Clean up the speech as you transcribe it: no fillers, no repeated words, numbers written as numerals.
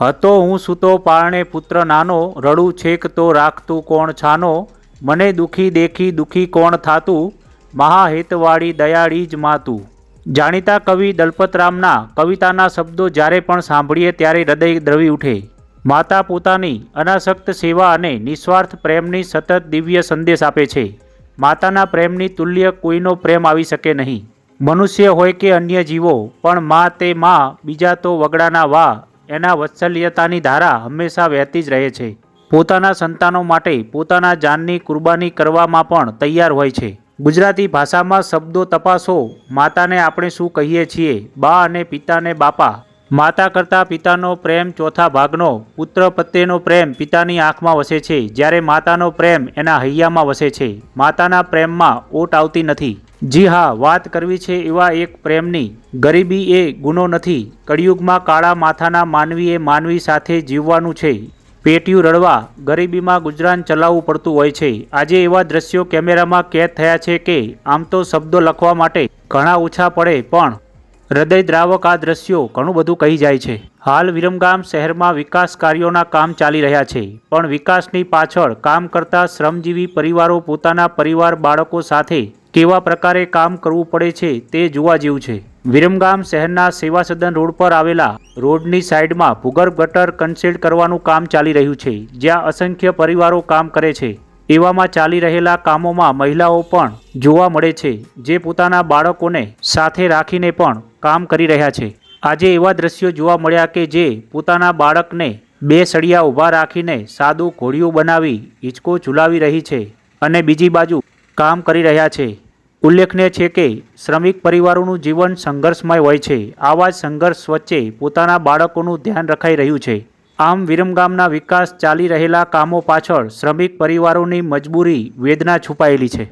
હતો હું સૂતો પારણે પુત્ર નાનો, રડું છેક તો રાખતું કોણ છાનો, મને દુઃખી દેખી દુઃખી કોણ થાતું, મહાહેતવાળી દયાળી જ માતું। જાણીતા કવિ દલપતરામના કવિતાના શબ્દો જ્યારે પણ સાંભળીએ ત્યારે હૃદય દ્રવી ઉઠે। માતા પોતાની અનાસક્ત સેવા અને નિસ્વાર્થ પ્રેમની સતત દિવ્ય સંદેશ આપે છે। માતાના પ્રેમની તુલ્ય કોઈનો પ્રેમ આવી શકે નહીં। મનુષ્ય હોય કે અન્ય જીવો, પણ મા તે મા, બીજા તો વગડાના વા, એના વત્સલ્યતાની ધારા હંમેશા વહેતી જ રહે છે। પોતાના સંતાનો માટે પોતાના જાનની કુરબાની કરવામાં પણ તૈયાર હોય છે। ગુજરાતી ભાષામાં શબ્દો તપાસો। માતાને આપણે શું કહીએ છીએ? બા અને પિતાને બાપા। માતા કરતાં પિતાનો પ્રેમ ચોથા ભાગનો। પુત્ર પ્રત્યેનો પ્રેમ પિતાની આંખમાં વસે છે, જ્યારે માતાનો પ્રેમ એના હૈયામાં વસે છે। માતાના પ્રેમમાં ઓટ આવતી નથી। જી હા, વાત કરવી છે એવા એક પ્રેમની। ગરીબી એ ગુનો નથી। કળિયુગમાં કાળા માથાના માનવીએ માનવી સાથે જીવવાનું છે। પેટીયું રડવા, ગરીબીમાં ગુજરાન ચલાવવું પડતું હોય છે। આજે એવા દ્રશ્યો કેમેરામાં કેદ થયા છે કે આમ તો શબ્દો લખવા માટે ઘણા ઓછા પડે, પણ હૃદયદ્રાવક આ દ્રશ્યો ઘણું બધું કહી જાય છે। હાલ વિરમગામ શહેરમાં વિકાસ કાર્યોના કામ ચાલી રહ્યા છે, પણ વિકાસની પાછળ કામ કરતા શ્રમજીવી પરિવારો પોતાના પરિવાર બાળકો સાથે કેવા પ્રકારે કામ કરવું પડે છે તે જોવા જેવું છે। વિરમગામ શહેરના સેવા સદન રોડ પર આવેલા રોડની સાઈડમાં ભૂગર્ભ ગટર કન્સીલ્ડ કરવાનું કામ ચાલી રહ્યું છે, જ્યાં અસંખ્ય પરિવારો કામ કરે છે। એવામાં ચાલી રહેલા કામોમાં મહિલાઓ પણ જોવા મળે છે, જે પોતાના બાળકોને સાથે રાખીને પણ કામ કરી રહ્યા છે। આજે એવા દ્રશ્યો જોવા મળ્યા કે જે પોતાના બાળકને બે સળિયા ઊભા રાખીને સાદું ઘોડિયું બનાવી હિંચકો ઝુલાવી રહી છે અને બીજી બાજુ કામ કરી રહ્યા છે। ઉલ્લેખનીય છે કે શ્રમિક પરિવારોનું જીવન સંઘર્ષમય હોય છે। આવા જ સંઘર્ષ વચ્ચે પોતાના બાળકોનું ધ્યાન રખાઈ રહ્યું છે। આમ વિરમગામના વિકાસ ચાલી રહેલા કામો પાછળ શ્રમિક પરિવારોની મજબૂરી, વેદના છુપાયેલી છે।